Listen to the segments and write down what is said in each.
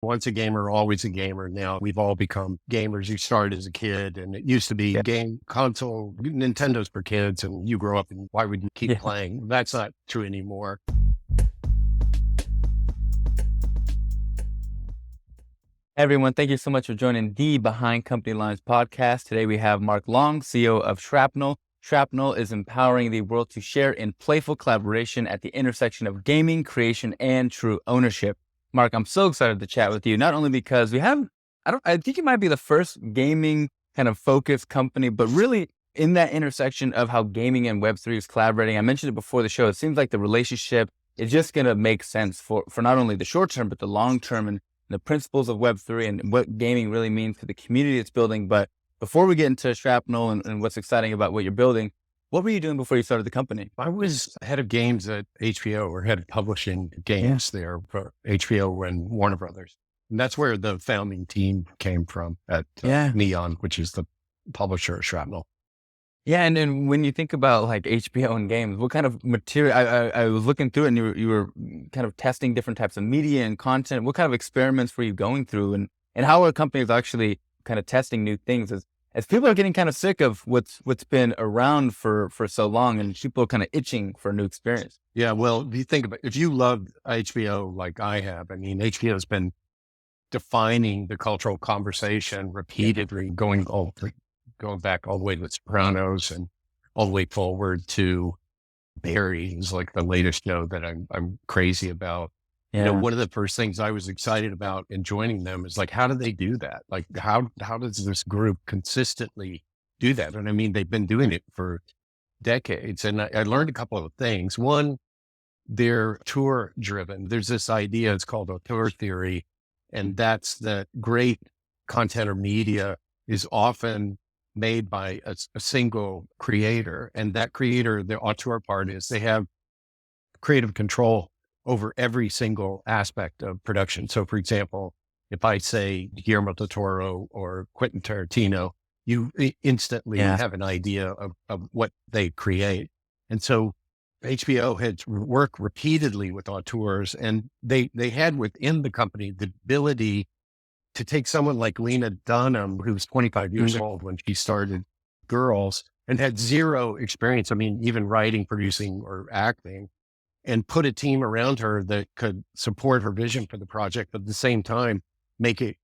once a gamer, always a gamer. Now we've all become gamers. You started as a kid and it used to be Yeah. game console, Nintendo's for kids and you grow up and why would you keep Yeah. playing? That's not true anymore. Everyone, thank you so much for joining the Behind Company Lines podcast. Today we have Mark Long, CEO of Shrapnel. Shrapnel is empowering the world to share in playful collaboration at the intersection of gaming, creation, and true ownership. Mark, I'm so excited to chat with you, not only because I think you might be the first gaming kind of focused company, but really in that intersection of how gaming and Web3 is collaborating. I mentioned it before the show. It seems like the relationship is just going to make sense for not only the short term, but the long term. And the principles of Web3 and what gaming really means to the community it's building. But before we get into Shrapnel and what's exciting about what you're building, what were you doing before you started the company? I was head of games at HBO or head of publishing games there for HBO and Warner Brothers. And that's where the founding team came from at Neon, which is the publisher of Shrapnel. Yeah, and when you think about like HBO and games, what kind of material? I was looking through it, and you were kind of testing different types of media and content. What kind of experiments were you going through, and how are companies actually kind of testing new things as people are getting kind of sick of what's been around for so long, and people are kind of itching for a new experience. Yeah, well, if you think about if you love HBO like I have, I mean, HBO has been defining the cultural conversation repeatedly, going back all the way to The Sopranos and all the way forward to Barry is like the latest show that I'm crazy about. You know, one of the first things I was excited about in joining them is like, how do they do that? Like, how does this group consistently do that? And I mean, they've been doing it for decades. And I learned a couple of things. One, they're tour driven. There's this idea, it's called auteur theory. And that's that great content or media is often made by a single creator. And that creator, the auteur part is they have creative control over every single aspect of production. So for example, if I say Guillermo del Toro or Quentin Tarantino, you instantly have an idea of what they create. And so HBO had worked repeatedly with auteurs and they had within the company the ability to take someone like Lena Dunham, who was 25 years old when she started Girls and had zero experience. I mean, even writing, producing or acting, and put a team around her that could support her vision for the project, but at the same time, make it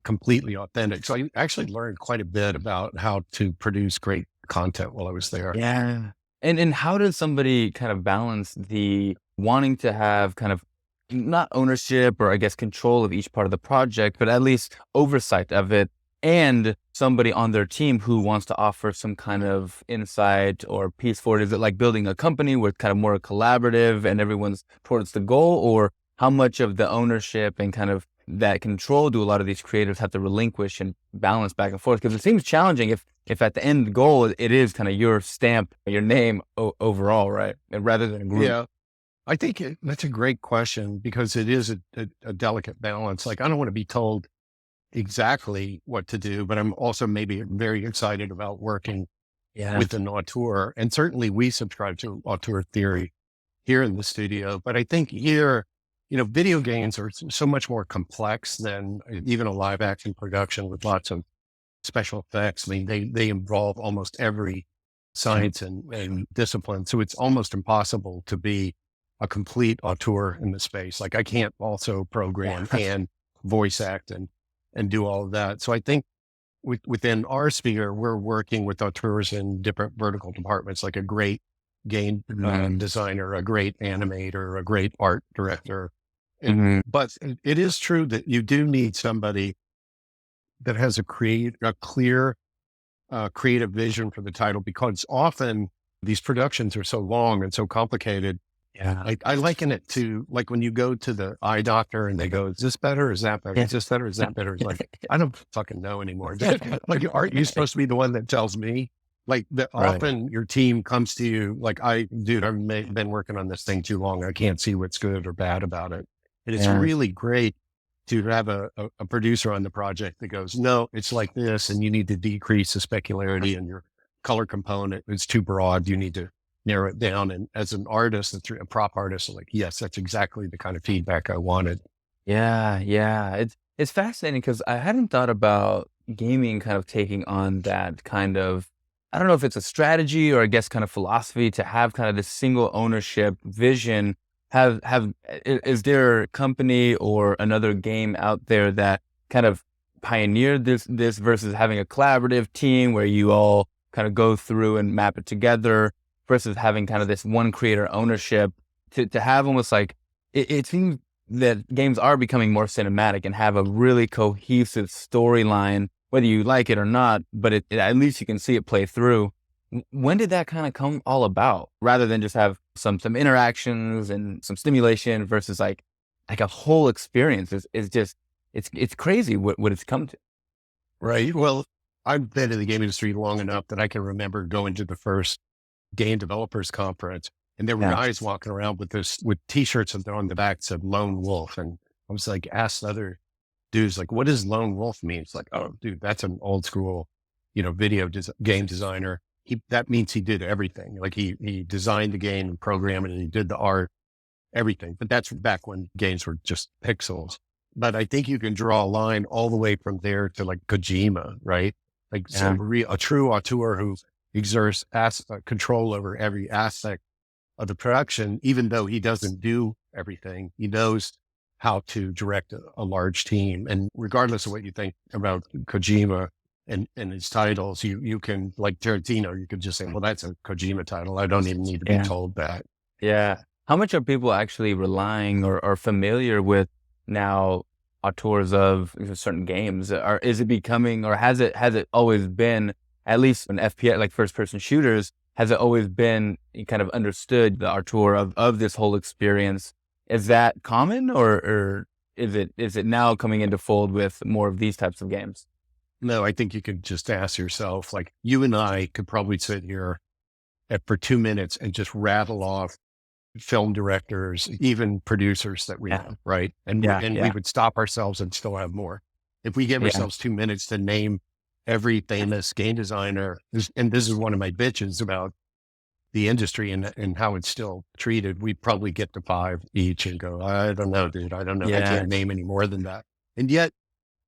completely authentic. So I actually learned quite a bit about how to produce great content while I was there. Yeah. And how does somebody kind of balance the wanting to have kind of not ownership or I guess control of each part of the project, but at least oversight of it, and somebody on their team who wants to offer some kind of insight or piece for it? Is it like building a company where it's kind of more collaborative and everyone's towards the goal, or how much of the ownership and kind of that control do a lot of these creators have to relinquish and balance back and forth? Because it seems challenging if at the end goal, it is kind of your stamp, your name overall, right? And rather than a group. Yeah. I think that's a great question because it is a delicate balance. Like, I don't want to be told exactly what to do, but I'm also maybe very excited about working with an auteur. And certainly we subscribe to auteur theory here in the studio. But I think here, you know, video games are so much more complex than even a live action production with lots of special effects. I mean, they involve almost every science and discipline. So it's almost impossible to be a complete auteur in the space. Like I can't also program and voice act and do all of that. So I think within our sphere, we're working with auteurs in different vertical departments, like a great game designer, a great animator, a great art director. But it is true that you do need somebody that has a clear creative vision for the title, because often these productions are so long and so complicated. Yeah. I liken it to like when you go to the eye doctor and they go, is this better? Is that better? Is this better? Is that better? It's like, I don't fucking know anymore. Like, aren't you supposed to be the one that tells me? Like that often your team comes to you like, I've been working on this thing too long. I can't see what's good or bad about it. And it's really great to have a producer on the project that goes, no, it's like this. And you need to decrease the specularity and your color component. It's too broad. You need to narrow it down. And as an artist, a prop artist, like, yes, that's exactly the kind of feedback I wanted. Yeah. It's fascinating because I hadn't thought about gaming kind of taking on that kind of, I don't know if it's a strategy or I guess kind of philosophy to have kind of this single ownership vision. Is there a company or another game out there that kind of pioneered this versus having a collaborative team where you all kind of go through and map it together versus having kind of this one creator ownership to have almost like it seems that games are becoming more cinematic and have a really cohesive storyline, whether you like it or not, but at least you can see it play through. When did that kind of come all about rather than just have some interactions and some stimulation versus like a whole experience is just, it's crazy what it's come to. Right. Well, I've been in the game industry long enough that I can remember going to the first game developers conference, and there were Yeah. guys walking around with t-shirts that on the back said Lone Wolf. And I was like, asked other dudes, like, what does Lone Wolf mean? It's like, oh, dude, that's an old school, game designer. That means he did everything. Like he designed the game and programmed it and he did the art, everything. But that's back when games were just pixels. But I think you can draw a line all the way from there to like Kojima, right? Like Yeah. a true auteur who exerts control over every aspect of the production, even though he doesn't do everything. He knows how to direct a large team. And regardless of what you think about Kojima and his titles, you can, like Tarantino, you could just say, well, that's a Kojima title. I don't even need to be Yeah. told that. Yeah. How much are people actually relying or familiar with now auteurs of certain games? Is it becoming, or has it always been, at least in FPS, like first person shooters, has it always been kind of understood the auteur of this whole experience? Is that common or is it now coming into fold with more of these types of games? No, I think you could just ask yourself, like you and I could probably sit here for 2 minutes and just rattle off film directors, even producers that we Yeah. know, right? And Yeah. and we Yeah. would stop ourselves and still have more. If we gave Yeah. ourselves 2 minutes to name every famous game designer, and this is one of my bitches about the industry and how it's still treated, we probably get to five each and go, I don't know, dude. I don't know. I Yeah. can't name any more than that. And yet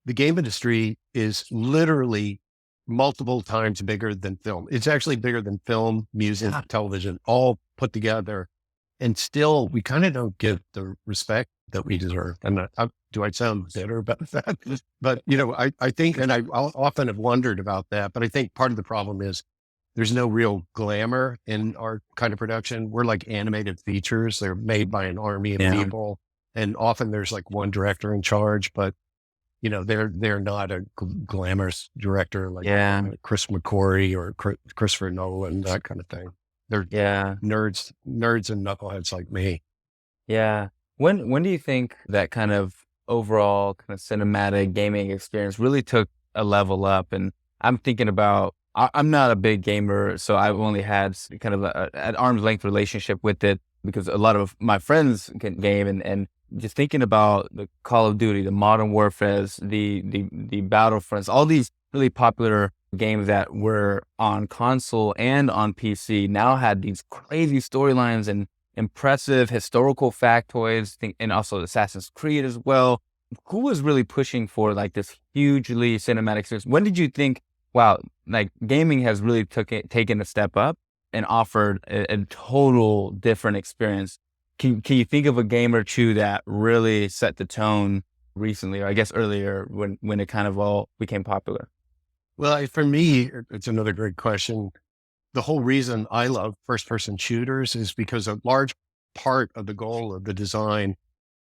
the game industry is literally multiple times bigger than film. It's actually bigger than film, music, Yeah. television, all put together. And still, we kind of don't give the respect that we deserve. And do I sound bitter about that? But, I think, and I often have wondered about that, but I think part of the problem is there's no real glamour in our kind of production. We're like animated features. They're made by an army of Yeah. people. And often there's like one director in charge, but they're not a glamorous director like Yeah. Chris McQuarrie or Christopher Nolan, that kind of thing. They're Yeah. nerds and knuckleheads like me. Yeah. When do you think that kind of overall kind of cinematic gaming experience really took a level up? And I'm thinking about, I'm not a big gamer, so I've only had kind of an arm's length relationship with it because a lot of my friends can game and just thinking about the Call of Duty, the Modern Warfare's, the Battlefronts, all these really popular games that were on console and on PC now had these crazy storylines and impressive historical factoids, and also Assassin's Creed as well. Who was really pushing for like this hugely cinematic series? When did you think, wow, like gaming has really taken a step up and offered a total different experience? Can you think of a game or two that really set the tone recently, or I guess earlier when it kind of all became popular? Well, for me, it's another great question. The whole reason I love first person shooters is because a large part of the goal of the design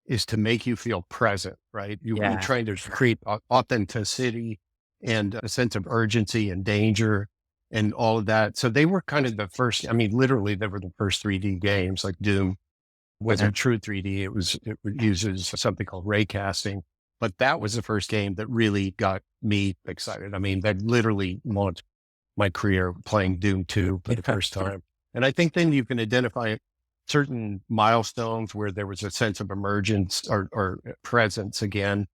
is to make you feel present, right? You're Yeah. trying to create authenticity and a sense of urgency and danger and all of that. So they were kind of the first, I mean, literally they were the first 3D games. Like Doom Yeah. wasn't true 3D. It uses something called ray casting, but that was the first game that really got me excited. I mean, that literally launched my career playing Doom 2 for the first time. And I think then you can identify certain milestones where there was a sense of emergence or presence again,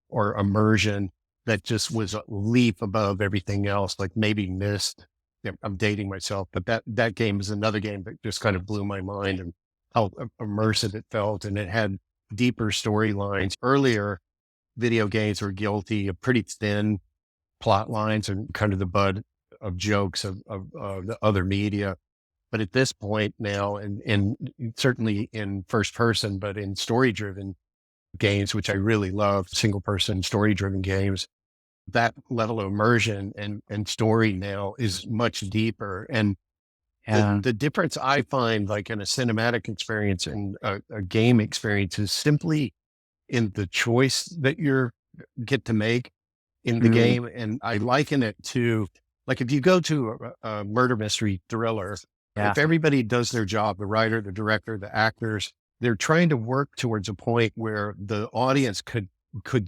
or immersion that just was a leap above everything else, like maybe Mist. Yeah, I'm dating myself, but that game is another game that just kind of blew my mind and how immersive it felt. And it had deeper storylines. Earlier, video games were guilty of pretty thin plot lines and kind of the butt of jokes of the other media. But at this point now, and certainly in first person, but in story driven games, which I really love, single person story driven games, that level of immersion and story now is much deeper. And Yeah. the difference I find, like in a cinematic experience and a game experience, is simply in the choice that you get to make in the Mm, game. And I liken it to, like, if you go to a murder mystery thriller, yeah. if everybody does their job, the writer, the director, the actors, they're trying to work towards a point where the audience could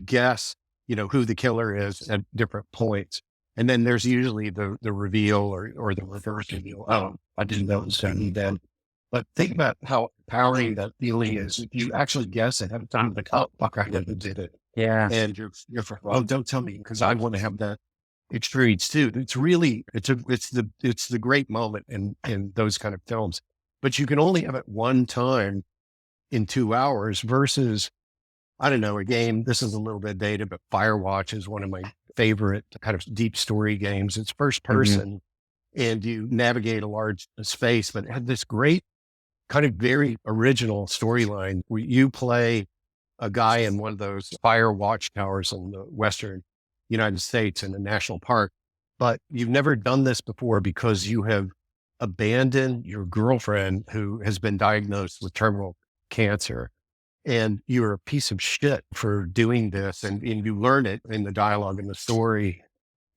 guess, who the killer is at different points. And then there's usually the reveal or the reverse reveal. Oh, I didn't know it was going to be that. But think about how empowering that feeling is. If you actually guess and have time to like, oh, fuck, I never did it. Yeah. And you're oh, don't tell me, because I want to have that experience too. It's really, it's the great moment in those kind of films, but you can only have it one time in 2 hours versus, I don't know, a game. This is a little bit dated, but Firewatch is one of my favorite kind of deep story games. It's first Mhm. person and you navigate a large space, but it had this great kind of very original storyline where you play a guy in one of those fire watchtowers in the Western United States in a national park, but you've never done this before because you have abandoned your girlfriend who has been diagnosed with terminal cancer. And you're a piece of shit for doing this. And you learn it in the dialogue and the story.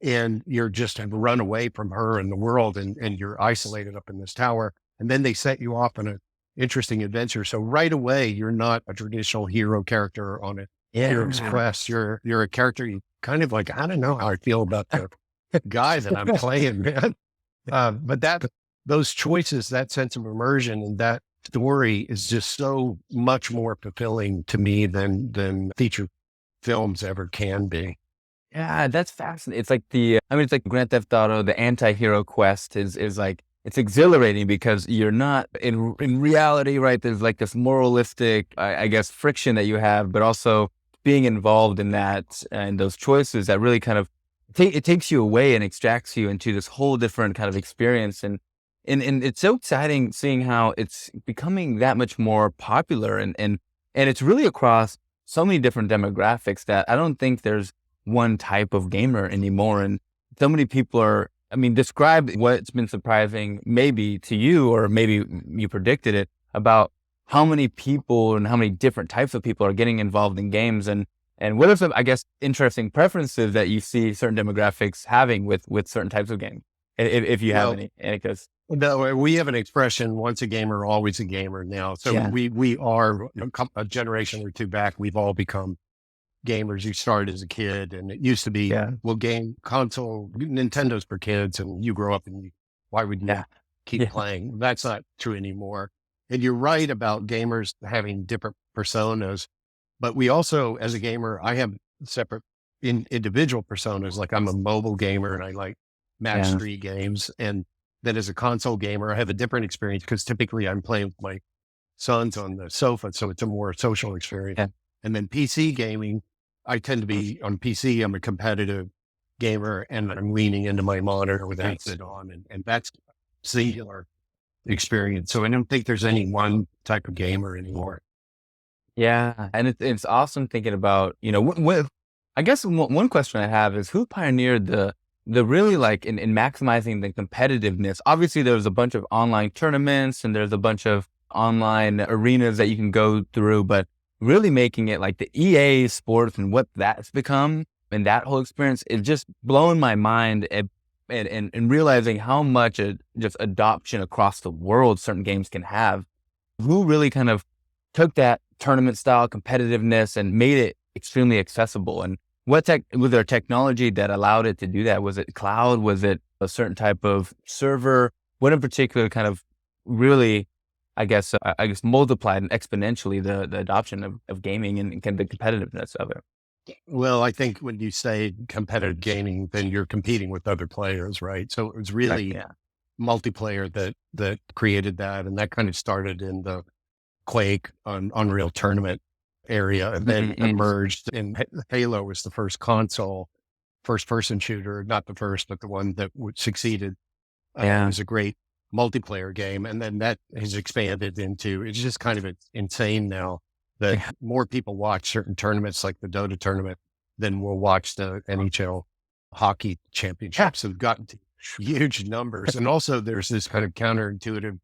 And you're just have run away from her and the world, and you're isolated up in this tower. And then they set you off on an interesting adventure. So right away, you're not a traditional hero character on a hero's Yeah. quest. You're a character you kind of like, I don't know how I feel about the guy that I'm playing, man. But those choices, that sense of immersion and that story is just so much more fulfilling to me than feature films ever can be. Yeah, that's fascinating. It's like I mean, it's like Grand Theft Auto, the anti-hero quest is like, it's exhilarating because you're not in reality, right? There's like this moralistic, I guess, friction that you have, but also being involved in that and those choices that really kind of it takes you away and extracts you into this whole different kind of experience. And it's so exciting seeing how it's becoming that much more popular and it's really across so many different demographics that I don't think there's one type of gamer anymore. And so many people are, I mean, describe what's been surprising maybe to you, or maybe you predicted it, about how many people and how many different types of people are getting involved in games. And what are some, I guess, interesting preferences that you see certain demographics having with certain types of games, if you have Well, any anecdotes? no, we have an expression, once a gamer, always a gamer now. So Yeah. we are a generation or two back, we've all become gamers. You started as a kid and it used to be, Yeah. well, game console, Nintendo's for kids, and you grow up and why would you Yeah. keep Yeah. playing? That's not true anymore. And you're right about gamers having different personas, but we also, as a gamer, I have separate individual personas. Like I'm a mobile gamer and I like match Yeah. three games. And then as a console gamer, I have a different experience because typically I'm playing with my sons on the sofa. So it's a more social experience. Yeah. And then PC gaming, I tend to be on PC. I'm a competitive gamer and I'm leaning into my monitor with a headset on, and that's singular experience. So I don't think there's any one type of gamer anymore. Yeah, and it's awesome thinking about, I guess one question I have is who pioneered the really like in maximizing the competitiveness. Obviously, there's a bunch of online tournaments and there's a bunch of online arenas that you can go through, but really making it like the EA sports and what that's become and that whole experience is just blowing my mind and realizing how much just adoption across the world certain games can have. Who really kind of took that tournament style competitiveness and made it extremely accessible? And was there technology that allowed it to do that? Was it cloud? Was it a certain type of server? What in particular kind of really, I guess multiplied exponentially the adoption of gaming and kind of the competitiveness of it? Well, I think when you say competitive gaming, then you're competing with other players, right? So it was Right. really Yeah. multiplayer that created that, and that kind of started in the Quake on Unreal Tournament area and then Mm-hmm. emerged. And Halo was the first console, first person shooter, not the first, but the one that succeeded. It Yeah. was a great multiplayer game. And then that has expanded into, it's just kind of insane now that Yeah. more people watch certain tournaments like the Dota tournament than will watch the NHL hockey championships. Have gotten to huge numbers. And also there's this kind of counterintuitive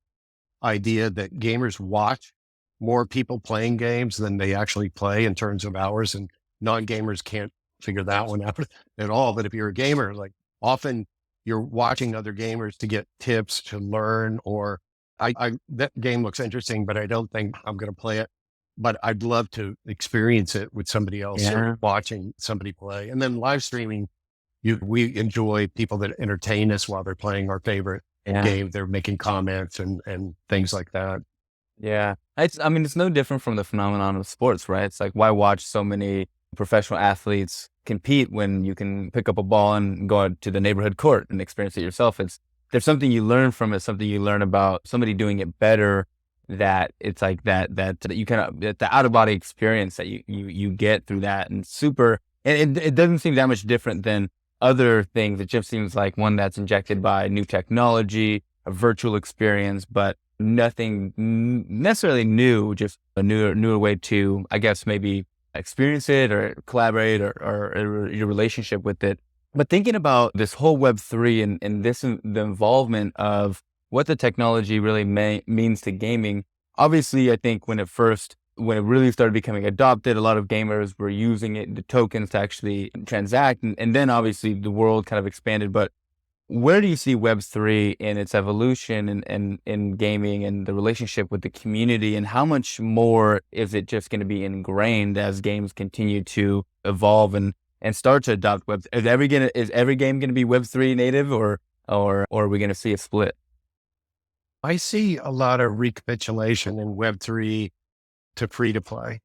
idea that gamers watch more people playing games than they actually play in terms of hours, and non-gamers can't figure that one out at all. But if you're a gamer, like often you're watching other gamers to get tips to learn, or I that game looks interesting, but I don't think I'm going to play it. But I'd love to experience it with somebody else or Yeah. watching somebody play. And then live streaming, we enjoy people that entertain us while they're playing our favorite Yeah. game. They're making comments and things like that. Yeah. I mean, it's no different from the phenomenon of sports, right? It's like, why watch so many professional athletes compete when you can pick up a ball and go out to the neighborhood court and experience it yourself? There's something you learn from it, something you learn about somebody doing it better, that it's like that you kind of, the out of body experience that you get through that, and super, and it doesn't seem that much different than other things. It just seems like one that's injected by new technology, a virtual experience, but nothing necessarily new, just a newer way to, I guess, maybe experience it or collaborate or your relationship with it. But thinking about this whole Web3 and the involvement of what the technology really means to gaming, obviously, I think when it really started becoming adopted, a lot of gamers were using it, the tokens to actually transact. And then obviously the world kind of expanded. But where do you see Web3 in its evolution and in gaming and the relationship with the community? And how much more is it just going to be ingrained as games continue to evolve and start to adopt Web? Is every game going to be Web3 native, or are we going to see a split? I see a lot of recapitulation in Web3 to free to play.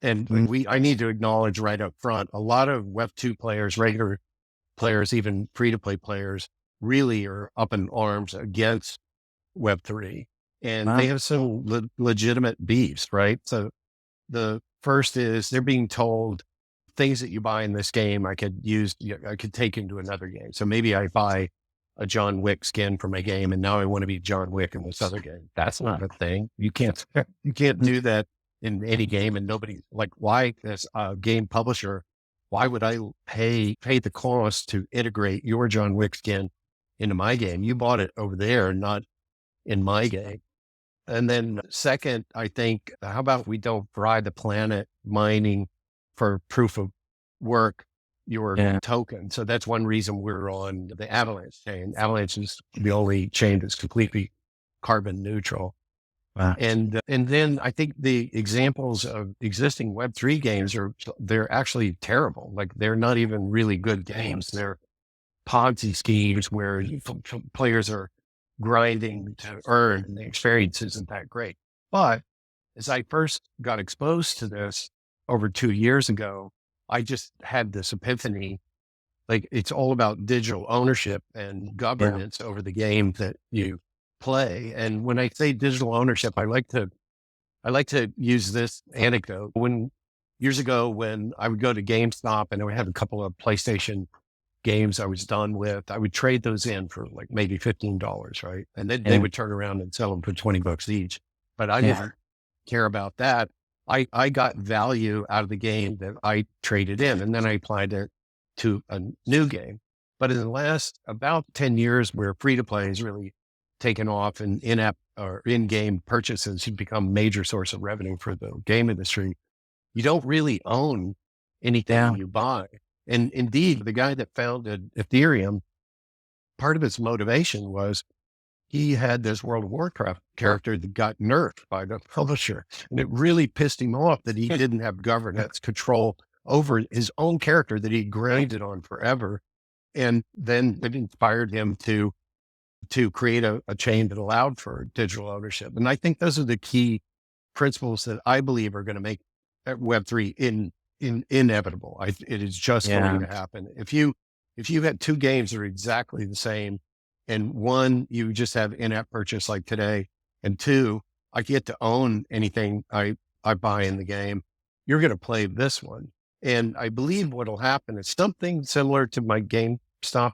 And Mm. I need to acknowledge right up front, a lot of Web2 players, regular players, even free to play players, really are up in arms against Web3. And they Wow. have some legitimate beefs, right? So the first is they're being told things that you buy in this game, I could take into another game. So maybe I buy a John Wick skin for my game, and now I want to be John Wick in this other game. That's not a thing. You can't, you can't do that in any game. And nobody, like, why, as a game publisher, why would I pay the cost to integrate your John Wick skin into my game? You bought it over there, not in my game. And then second, I think, how about we don't fry the planet mining for proof of work, your Yeah. token. So that's one reason we're on the Avalanche chain. Avalanche is the only chain that's completely carbon neutral. Wow. And then I think the examples of existing Web3 games they're actually terrible. Like they're not even really good games. They're Ponzi schemes where players are grinding to earn, and the experience isn't that great. But as I first got exposed to this over 2 years ago, I just had this epiphany. Like it's all about digital ownership and Yeah. governance over the game that you play. And when I say digital ownership, I like to use this anecdote. When years ago, when I would go to GameStop and I would have a couple of PlayStation games I was done with, I would trade those in for like maybe $15, right? And then they Yeah. would turn around and sell them for $20 each. But I Yeah. didn't care about that. I got value out of the game that I traded in, and then I applied it to a new game. But in the last about 10 years, where free to play has really taken off and in-app or in-game purchases have become a major source of revenue for the game industry, you don't really own anything Yeah. you buy. And indeed, the guy that founded Ethereum, part of his motivation was he had this World of Warcraft character that got nerfed by the publisher. And it really pissed him off that he didn't have governance control over his own character that he grinded on forever. And then it inspired him to create a chain that allowed for digital ownership. And I think those are the key principles that I believe are going to make Web3 inevitable. It is just going Yeah. to happen. If you had two games that are exactly the same, and one you just have in-app purchase like today, and two, I get to own anything I buy in the game. you're going to play this one. And I believe what'll happen is something similar to my GameStop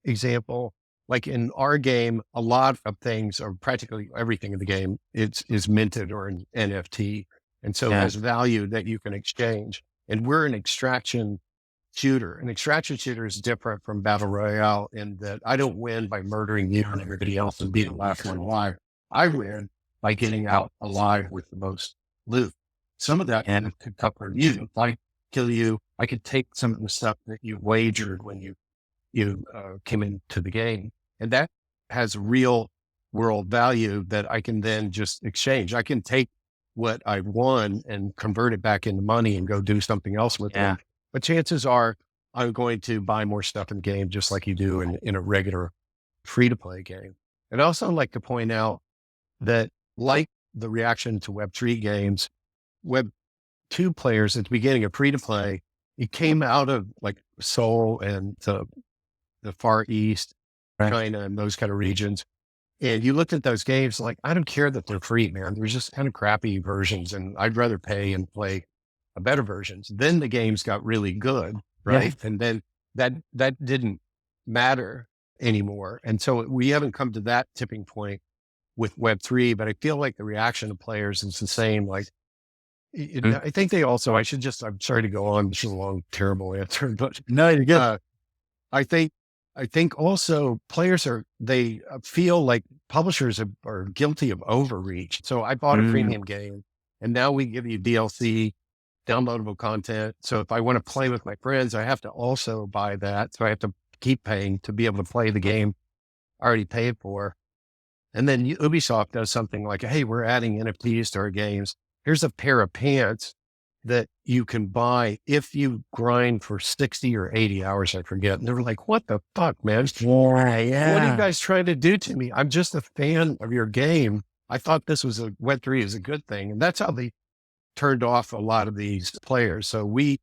example. Like in our game, a lot of things, or practically everything in the game, is minted or an NFT, and so Yeah. has value that you can exchange. And we're an extraction shooter. An extraction shooter is different from battle royale in that I don't win by murdering you and everybody else and being the last one alive. I win by getting out alive with the most loot. Some of that Yeah. could come from you. If I kill you, I could take some of the stuff that you wagered when you came into the game, and that has real world value that I can then just exchange. I can take what I won and convert it back into money and go do something else with Yeah. it. But chances are I'm going to buy more stuff in the game, just like you do in a regular free to play game. And I also like to point out that, like the reaction to Web3 games, Web2 players at the beginning of free to play, it came out of like Seoul and the Far East, Right. China, and those kind of regions. And you looked at those games like, I don't care that they're free, man. There's just kind of crappy versions, and I'd rather pay and play a better versions. Then the games got really good, Yeah. right? And then that didn't matter anymore. And so we haven't come to that tipping point with Web3, but I feel like the reaction of players is the same. Like, Mm. I think they also, I'm sorry to go on, this is a long, terrible answer, but No, you're good. I think also players they feel like publishers are guilty of overreach. So I bought a Mm. premium game, and now we give you DLC, downloadable content. So if I want to play with my friends, I have to also buy that. So I have to keep paying to be able to play the game I already paid for. And then Ubisoft does something like, hey, we're adding NFTs to our games. Here's a pair of pants that you can buy if you grind for 60 or 80 hours, I forget. And they were like, what the fuck, man? Yeah. What are you Yeah. guys trying to do to me? I'm just a fan of your game. I thought this was Web3 is a good thing. And that's how they turned off a lot of these players. So we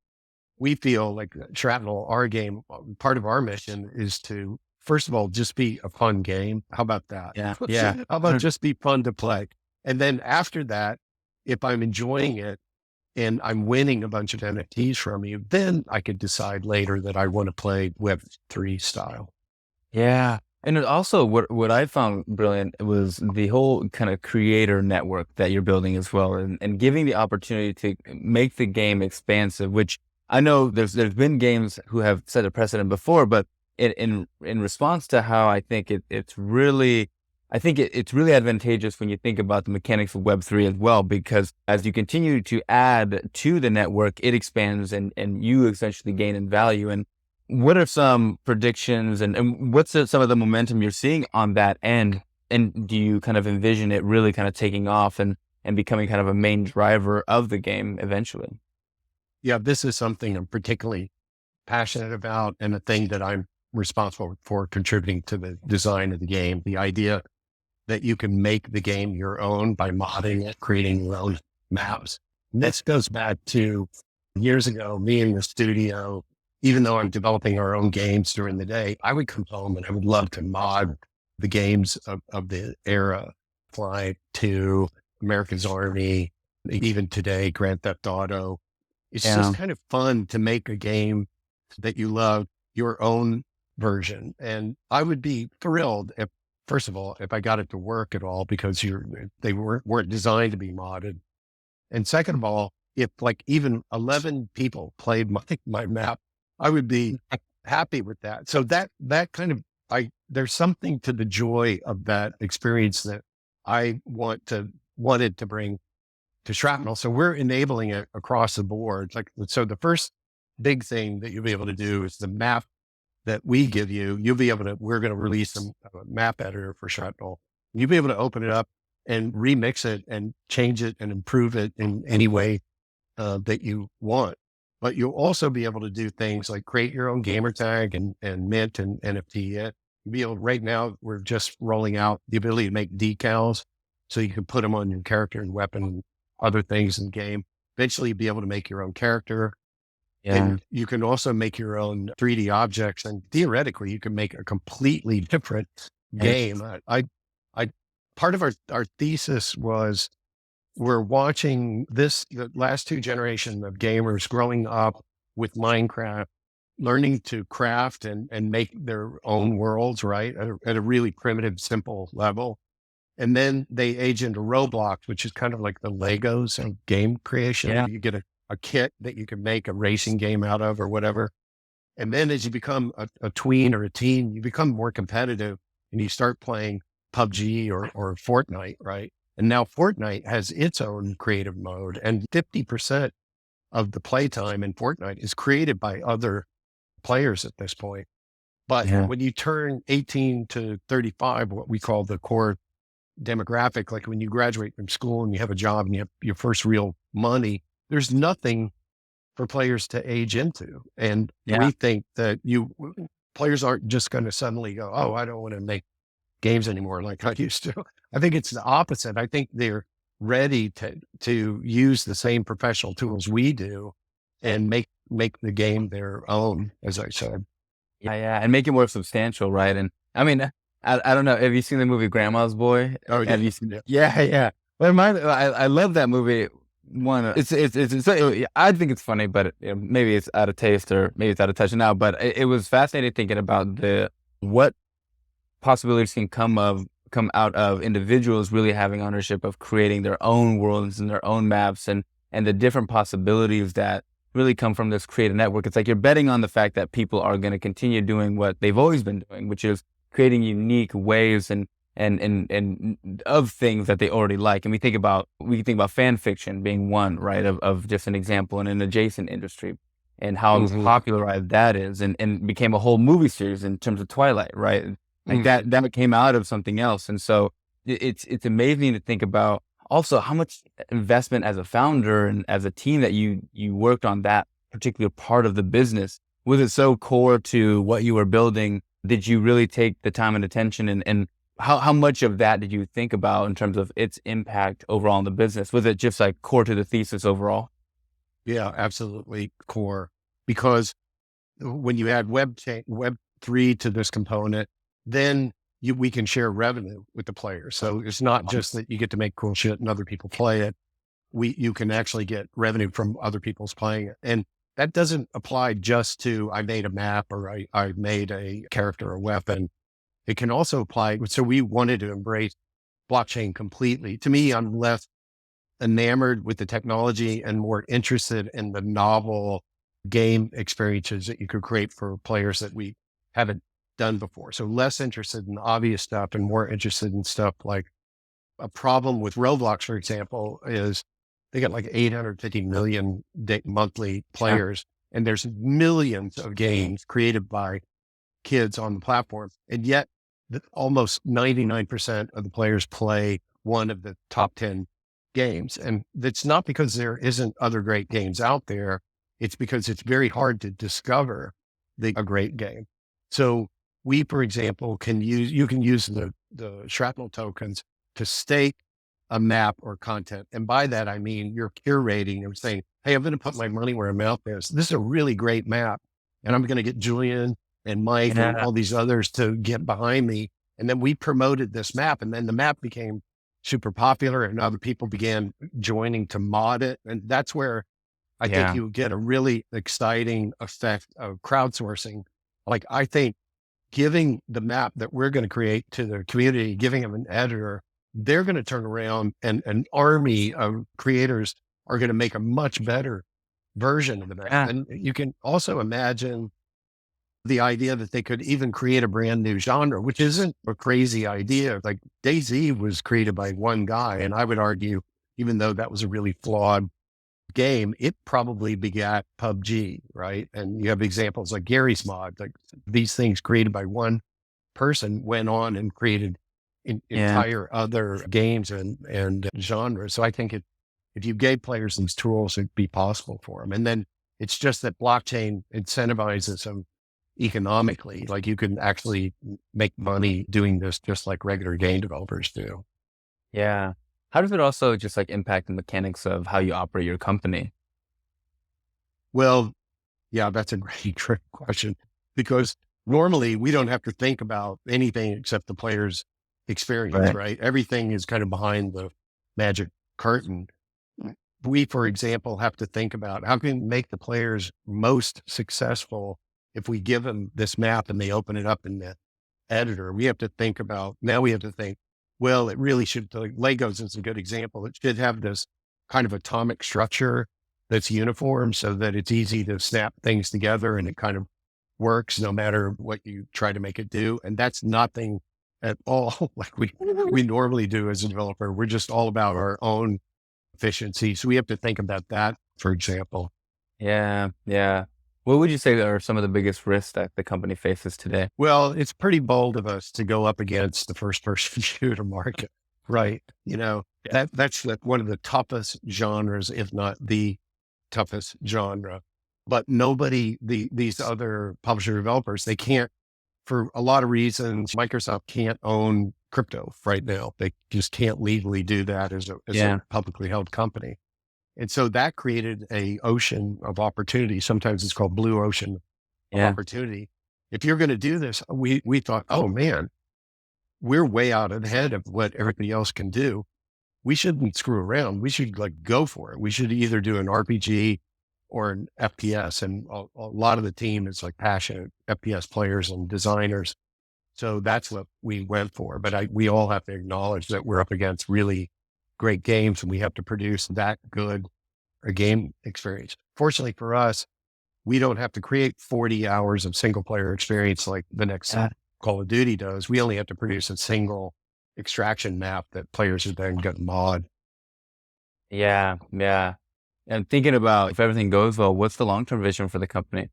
feel like Shrapnel, our game, part of our mission is to, first of all, just be a fun game. How about that? Yeah. Yeah. How about just be fun to play? And then after that, if I'm enjoying it and I'm winning a bunch of NFTs from you, then I could decide later that I want to play Web3 style. Yeah. And it also, what I found brilliant was the whole kind of creator network that you're building as well, and giving the opportunity to make the game expansive, which I know there's been games who have set a precedent before, but in response to how I think it's really, it's really advantageous when you think about the mechanics of Web3 as well, because as you continue to add to the network, it expands and you essentially gain in value. And what are some predictions and what's some of the momentum you're seeing on that end? And do you kind of envision it really kind of taking off and becoming kind of a main driver of the game eventually? Yeah, this is something I'm particularly passionate about, and a thing that I'm responsible for contributing to the design of the game. The idea that you can make the game your own by modding it, creating your own maps. And this goes back to years ago, me in the studio. Even though I'm developing our own games during the day, I would come home and I would love to mod the games of the era, Flight 2, America's Army, even today, Grand Theft Auto. It's Yeah. just kind of fun to make a game that you love, your own version. And I would be thrilled if, first of all, if I got it to work at all, because they weren't designed to be modded. And second of all, if like even 11 people played my map, I would be happy with that. So that kind of, there's something to the joy of that experience that I wanted to bring to Shrapnel. So we're enabling it across the board. Like, so the first big thing that you'll be able to do is the map that we give you, we're going to release a map editor for Shrapnel. You'll be able to open it up and remix it and change it and improve it in any way that you want. But you'll also be able to do things like create your own gamer tag and mint and NFT it. You'll be able, right now, we're just rolling out the ability to make decals so you can put them on your character and weapon and other things in the game. Eventually, you'll be able to make your own character. Yeah. And you can also make your own 3D objects, and theoretically, you can make a completely different game. I part of our thesis was we're watching the last two generation of gamers growing up with Minecraft, learning to craft and make their own worlds, right? At a really primitive, simple level. And then they age into Roblox, which is kind of like the Legos of game creation. Yeah. You get a kit that you can make a racing game out of or whatever. And then as you become a tween or a teen, you become more competitive and you start playing PUBG or Fortnite, right? And now Fortnite has its own creative mode, and 50% of the playtime in Fortnite is created by other players at this point. But Yeah. when you turn 18 to 35, what we call the core demographic, like when you graduate from school and you have a job and you have your first real money, there's nothing for players to age into. And Yeah. we think that players aren't just going to suddenly go, oh, I don't want to make games anymore like I used to. I think it's the opposite. I think they're ready to use the same professional tools we do and make the game their own, as I said. Yeah, yeah, and make it more substantial, right? And I mean, I don't know. Have you seen the movie Grandma's Boy? Oh yeah. Have you seen Yeah. it? Yeah, yeah. But I love that movie. One, I think it's funny, but maybe it's out of taste or maybe it's out of touch now. But it was fascinating thinking about what possibilities can come out of individuals really having ownership of creating their own worlds and their own maps and the different possibilities that really come from this creative network. It's like you're betting on the fact that people are going to continue doing what they've always been doing, which is creating unique ways and of things that they already like. And we can think about fan fiction being one, right, of just an example in an adjacent industry and how popularized that is and became a whole movie series in terms of Twilight, right? Like that came out of something else. And so it's amazing to think about also how much investment as a founder and as a team that you worked on that particular part of the business. Was it so core to what you were building? Did you really take the time and attention and how much of that did you think about in terms of its impact overall on the business? Was it just like core to the thesis overall? Yeah, absolutely core. Because when you add Web3 to this component, then we can share revenue with the players. So it's not just that you get to make cool shit and other people play it. You can actually get revenue from other people's playing it. And that doesn't apply just to, I made a map or I made a character or weapon. It can also apply. So we wanted to embrace blockchain completely. To me, I'm less enamored with the technology and more interested in the novel game experiences that you could create for players that we haven't done before. So less interested in obvious stuff and more interested in stuff like a problem with Roblox, for example, is they got like 850 million monthly players, and there's millions of games created by kids on the platform. And yet almost 99% of the players play one of the top 10 games. And it's not because there isn't other great games out there. It's because it's very hard to discover a great game. So we, for example, you can use the Shrapnel tokens to stake a map or content. And by that, I mean, you're curating and saying, hey, I'm going to put my money where my mouth is. This is a really great map. And I'm going to get Julian and Mike and all these others to get behind me. And then we promoted this map, and then the map became super popular and other people began joining to mod it. And that's where I think you get a really exciting effect of crowdsourcing. Like, I think giving the map that we're going to create to the community, giving them an editor, they're going to turn around and an army of creators are going to make a much better version of the map. And you can also imagine the idea that they could even create a brand new genre, which isn't a crazy idea. Like DayZ was created by one guy. And I would argue, even though that was a really flawed game, it probably begat PUBG, right? And you have examples like Gary's Mod, like these things created by one person went on and created entire other games and genres. So I think if you gave players these tools, it'd be possible for them. And then it's just that blockchain incentivizes them economically. Like you can actually make money doing this just like regular game developers do. Yeah. How does it also just like impact the mechanics of how you operate your company? Well, yeah, that's a great trick question, because normally we don't have to think about anything except the player's experience, right? Everything is kind of behind the magic curtain. We, for example, have to think about how can we make the players most successful if we give them this map and they open it up in the editor. We have to think about, now we have to think, well, it really should, like Legos is a good example. It should have this kind of atomic structure that's uniform so that it's easy to snap things together and it kind of works no matter what you try to make it do. And that's nothing at all like we normally do as a developer. We're just all about our own efficiency. So we have to think about that, for example. Yeah. Yeah. What would you say are some of the biggest risks that the company faces today? Well, it's pretty bold of us to go up against the first person shooter market, right? That's one of the toughest genres, if not the toughest genre. But these other publisher developers, they can't, for a lot of reasons. Microsoft can't own crypto right now. They just can't legally do that as Yeah. a publicly held company. And so that created a ocean of opportunity. Sometimes it's called blue ocean of Yeah. opportunity. If you're going to do this, we thought, oh man, we're way out ahead of what everybody else can do. We shouldn't screw around. We should like go for it. We should either do an RPG or an FPS. And a lot of the team is like passionate FPS players and designers. So that's what we went for. But we all have to acknowledge that we're up against really great games and we have to produce that good a game experience. Fortunately for us, we don't have to create 40 hours of single player experience like the next Call of Duty does. We only have to produce a single extraction map that players are then going to mod. Yeah. Yeah. And thinking about if everything goes well, what's the long-term vision for the company?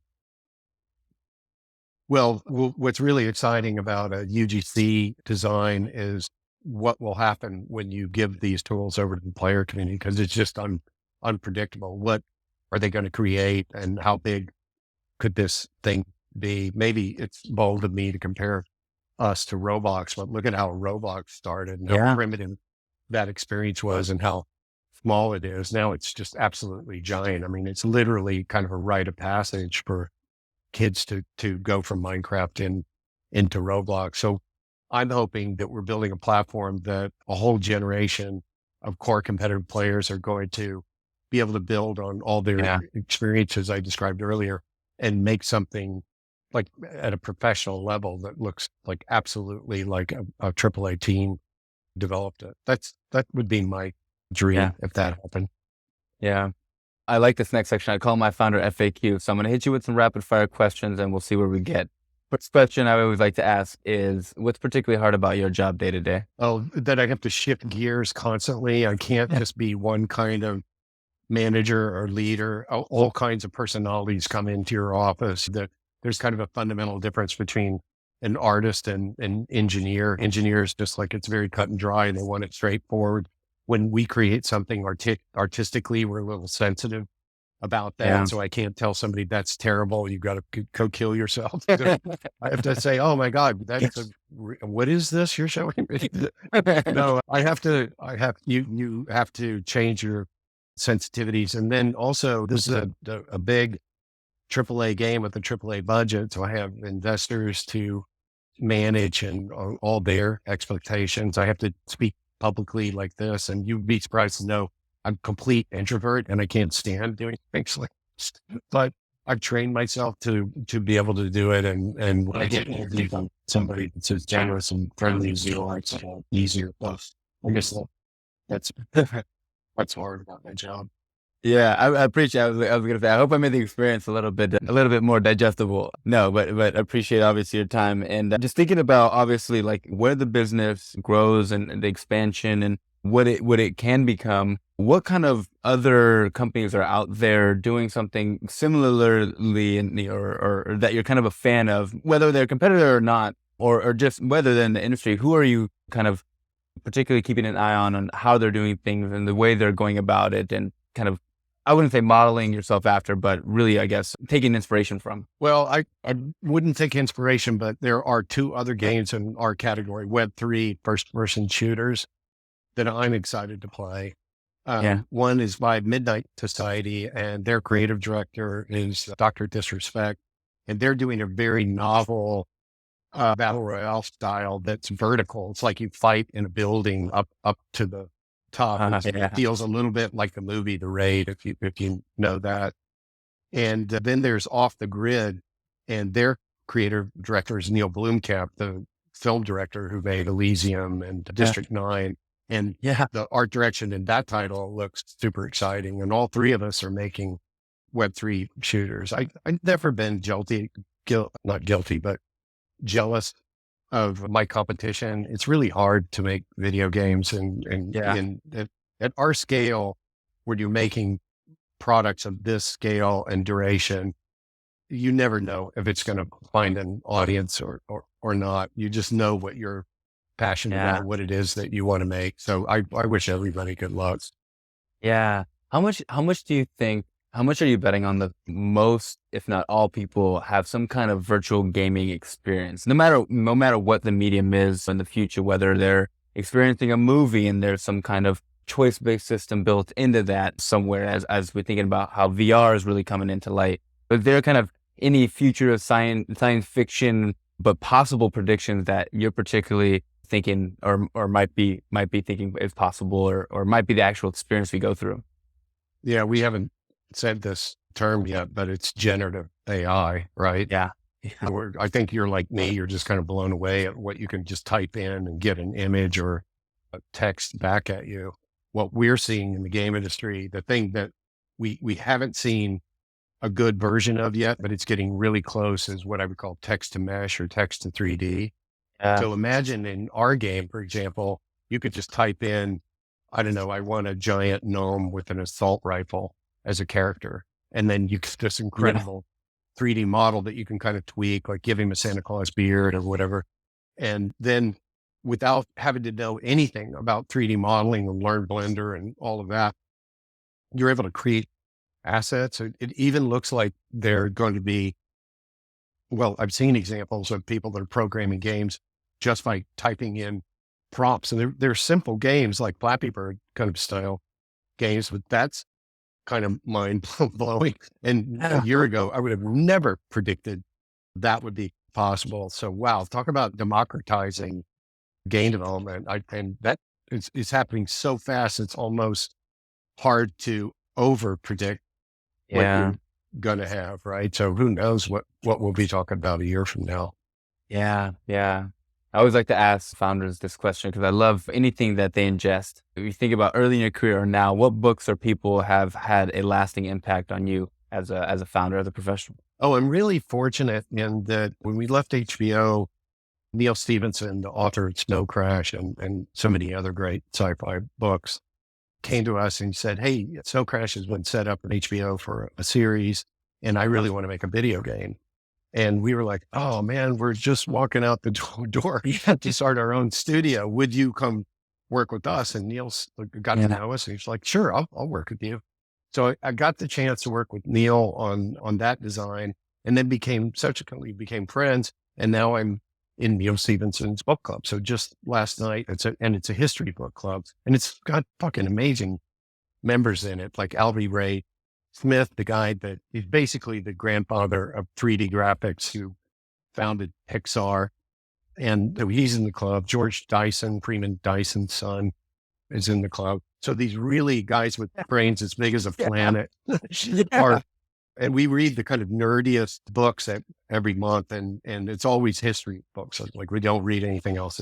Well, what's really exciting about a UGC design is what will happen when you give these tools over to the player community, because it's just unpredictable. What are they going to create and how big could this thing be? Maybe it's bold of me to compare us to Roblox, but look at how Roblox started and how primitive that experience was and how small it is. Now it's just absolutely giant. I mean, it's literally kind of a rite of passage for kids to go from Minecraft into Roblox. So I'm hoping that we're building a platform that a whole generation of core competitive players are going to be able to build on all their experiences I described earlier and make something like at a professional level that looks like absolutely like a AAA team developed it. That would be my dream if that happened. Yeah. I like this next section. I call my founder FAQ. So I'm going to hit you with some rapid fire questions and we'll see where we get. First question I always like to ask is, what's particularly hard about your job day to day? Oh, that I have to shift gears constantly. I can't just be one kind of manager or leader. All kinds of personalities come into your office. There's kind of a fundamental difference between an artist and an engineer. Engineers, just like it's very cut and dry and they want it straightforward. When we create something artistically, we're a little sensitive about that. Yeah. So I can't tell somebody that's terrible. You've got to go kill yourself. I have to say, oh my God, what is this you're showing me? No, you have to change your sensitivities. And then also this is a big AAA game with a AAA budget. So I have investors to manage and all their expectations. I have to speak publicly like this, and you'd be surprised to know I'm a complete introvert and I can't stand doing things like this. But I've trained myself to be able to do it. And when I get interviewed from somebody that's as generous and friendly as you are, it's easier. But I guess that's what's hard about my job. Yeah, I appreciate. I was gonna say. I hope I made the experience a little bit more digestible. No, but appreciate obviously your time and just thinking about obviously like where the business grows and the expansion and what it can become. What kind of other companies are out there doing something similarly or that you're kind of a fan of, whether they're a competitor or not, or just whether they're in the industry? Who are you kind of particularly keeping an eye on how they're doing things and the way they're going about it and kind of, I wouldn't say modeling yourself after, but really, I guess, taking inspiration from? Well, I wouldn't take inspiration, but there are two other games in our category, Web3 first-person shooters, that I'm excited to play. One is by Midnight Society, and their creative director is Dr. Disrespect, and they're doing a very novel battle royale style that's vertical. It's like you fight in a building up to the tough. It Yeah. feels a little bit like the movie The Raid, if you know that. And then there's Off the Grid, and their creative director is Neil Blomkamp, the film director who made Elysium and Yeah. District 9. And Yeah. the art direction in that title looks super exciting. And all three of us are making Web3 shooters. I've never been not guilty, but jealous of my competition. It's really hard to make video games Yeah. at our scale, when you're making products of this scale and duration, you never know if it's going to find an audience or not. You just know what you're passionate Yeah. about, what it is that you want to make. So I wish everybody good luck. Yeah. How much are you betting on the most, if not all people have some kind of virtual gaming experience, no matter what the medium is in the future, whether they're experiencing a movie and there's some kind of choice-based system built into that somewhere as we're thinking about how VR is really coming into light. But there kind of any future of science fiction, but possible predictions that you're particularly thinking or might be thinking is possible or might be the actual experience we go through? Yeah, we haven't said this term yet, but it's generative AI, right? Yeah. I think you're like me. You're just kind of blown away at what you can just type in and get an image or a text back at you. What we're seeing in the game industry, the thing that we haven't seen a good version of yet, but it's getting really close, is what I would call text to mesh or text to 3D. Yeah. So imagine in our game, for example, you could just type in, I don't know, I want a giant gnome with an assault rifle as a character. And then you get this Yeah. incredible 3D model that you can kind of tweak, like give him a Santa Claus beard or whatever. And then without having to know anything about 3D modeling and learn Blender and all of that, you're able to create assets. It even looks like they're going to be, well, I've seen examples of people that are programming games just by typing in prompts. And they're simple games like Flappy Bird kind of style games, but that's kind of mind blowing. And a Yeah. year ago, I would have never predicted that would be possible. So, wow, talk about democratizing game development. And that is happening so fast, it's almost hard to over predict what Yeah. you're going to have, right? So who knows what we'll be talking about a year from now. Yeah. Yeah. I always like to ask founders this question because I love anything that they ingest. If you think about early in your career or now, what books or people have had a lasting impact on you as a founder, as a professional? Oh, I'm really fortunate in that when we left HBO, Neil Stephenson, the author of Snow Crash and so many other great sci-fi books, came to us and said, "Hey, Snow Crash has been set up at HBO for a series, and I really want to make a video game." And we were like, "Oh man, we're just walking out the door to start our own studio. Would you come work with us?" And got to Yeah. know us, and he's like, "Sure, I'll work with you." So I got the chance to work with Neil on that design, and then subsequently became friends. And now I'm in Neil Stephenson's book club. So just last night, it's a history book club, and it's got fucking amazing members in it, like Albie Ray Smith, the guy that is basically the grandfather of 3D graphics, who founded Pixar. And so he's in the club. George Dyson, Freeman Dyson's son, is in the club. So these really guys with brains as big as a Yeah. planet Yeah. are, and we read the kind of nerdiest books every month. And it's always history books. Like we don't read anything else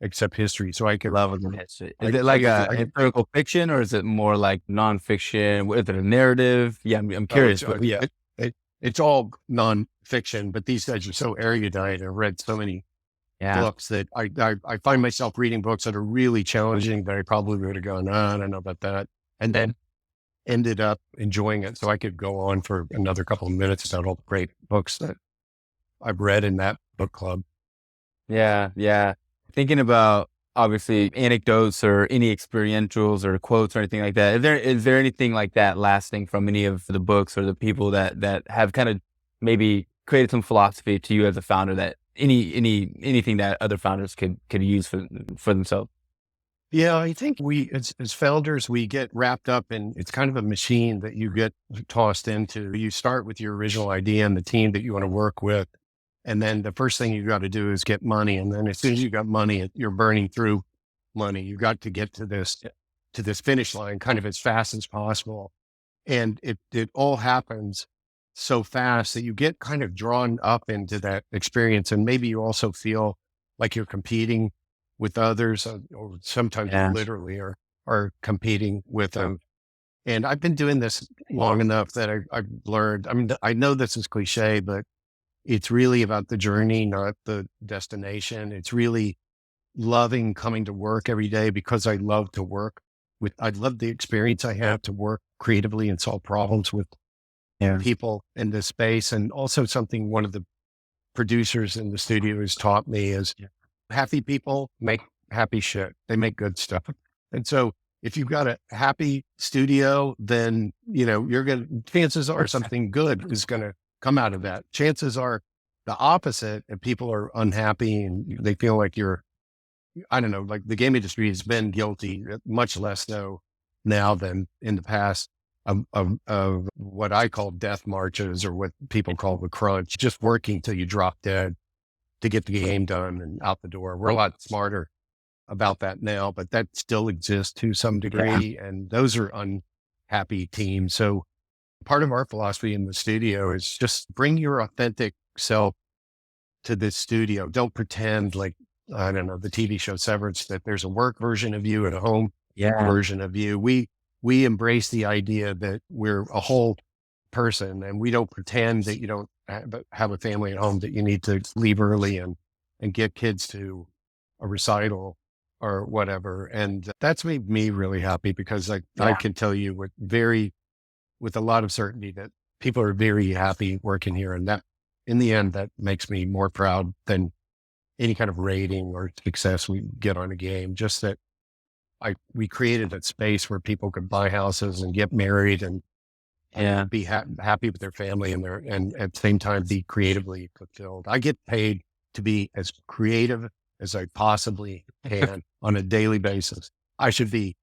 except history. So I could, Love a good history. Is I, it I like could, a I, historical fiction or is it more like nonfiction? Is it a narrative? Yeah, I'm oh, curious, but yeah. it's all nonfiction, but these guys are so erudite. I've read so many Yeah. books that I find myself reading books that are really challenging that I probably would have gone, I don't know about that. And then ended up enjoying it. So I could go on for another couple of minutes about all the great books that I've read in that book club. Yeah. Yeah. Thinking about obviously anecdotes or any experientials or quotes or anything like that. Is there anything like that lasting from any of the books or the people that have kind of maybe created some philosophy to you as a founder that anything that other founders could use for themselves? Yeah, I think we, as founders, we get wrapped up in, it's kind of a machine that you get tossed into. You start with your original idea and the team that you want to work with. And then the first thing you got to do is get money. And then as soon as you got money, you're burning through money. You got to get to this to this finish line kind of as fast as possible. And it all happens so fast that you get kind of drawn up into that experience. And maybe you also feel like you're competing with others, or sometimes you Yeah. literally are competing with them. And I've been doing this long enough that I've learned, I mean, I know this is cliche, but it's really about the journey, not the destination. It's really loving coming to work every day because I love to work I love the experience I have to work creatively and solve problems with Yeah. people in this space. And also something one of the producers in the studio has taught me is happy people make happy shit. They make good stuff. And so if you've got a happy studio, then, chances are something good is going to come out of that. Chances are the opposite, if people are unhappy and they feel like I don't know, like the game industry has been guilty, much less so now than in the past, of what I call death marches, or what people call the crunch, just working till you drop dead to get the game done and out the door. We're a lot smarter about that now, but that still exists to some degree. And those are unhappy teams. So part of our philosophy in the studio is just bring your authentic self to this studio. Don't pretend like, I don't know, the TV show Severance, that there's a work version of you and a home version of you. We embrace the idea that we're a whole person, and we don't pretend that you don't have a family at home, that you need to leave early and get kids to a recital or whatever. And that's made me really happy, because I can tell you with a lot of certainty that people are very happy working here. And that, in the end, that makes me more proud than any kind of rating or success we get on a game. Just that we created a space where people could buy houses and get married and be happy with their family and at the same time be creatively fulfilled. I get paid to be as creative as I possibly can on a daily basis. I should be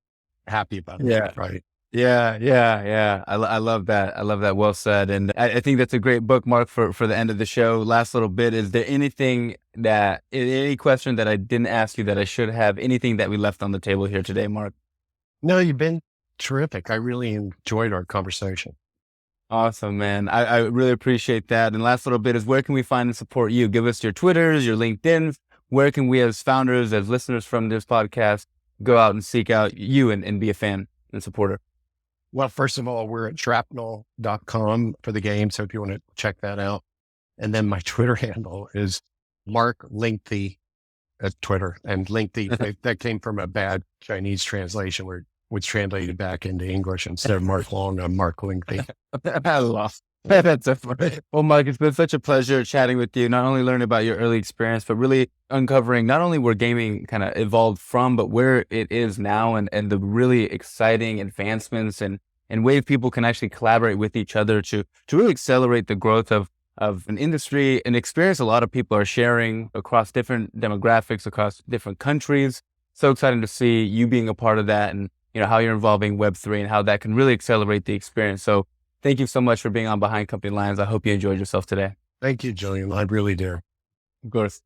happy about that, right? Yeah. I love that. I love that. Well said. And I think that's a great bookmark for the end of the show. Last little bit. Is there any question that I didn't ask you that I should have, anything that we left on the table here today, Mark? No, you've been terrific. I really enjoyed our conversation. Awesome, man. I really appreciate that. And last little bit is, where can we find and support you? Give us your Twitters, your LinkedIns. Where can we, as founders, as listeners from this podcast, go out and seek out you and be a fan and supporter? Well, first of all, we're at shrapnel.com for the game. So if you want to check that out. And then my Twitter handle is Mark Lengthy at Twitter. And Lengthy, that came from a bad Chinese translation where was translated back into English. Instead of Mark Long, I'm Mark Lengthy. That's so funny. Well, Mark, it's been such a pleasure chatting with you, not only learning about your early experience, but really uncovering not only where gaming kind of evolved from, but where it is now, and the really exciting advancements and ways people can actually collaborate with each other to really accelerate the growth of an industry, an experience a lot of people are sharing across different demographics, across different countries. So exciting to see you being a part of that, and how you're involving Web3 and how that can really accelerate the experience. So thank you so much for being on Behind Company Lines. I hope you enjoyed yourself today. Thank you, Julian. I really do. Of course.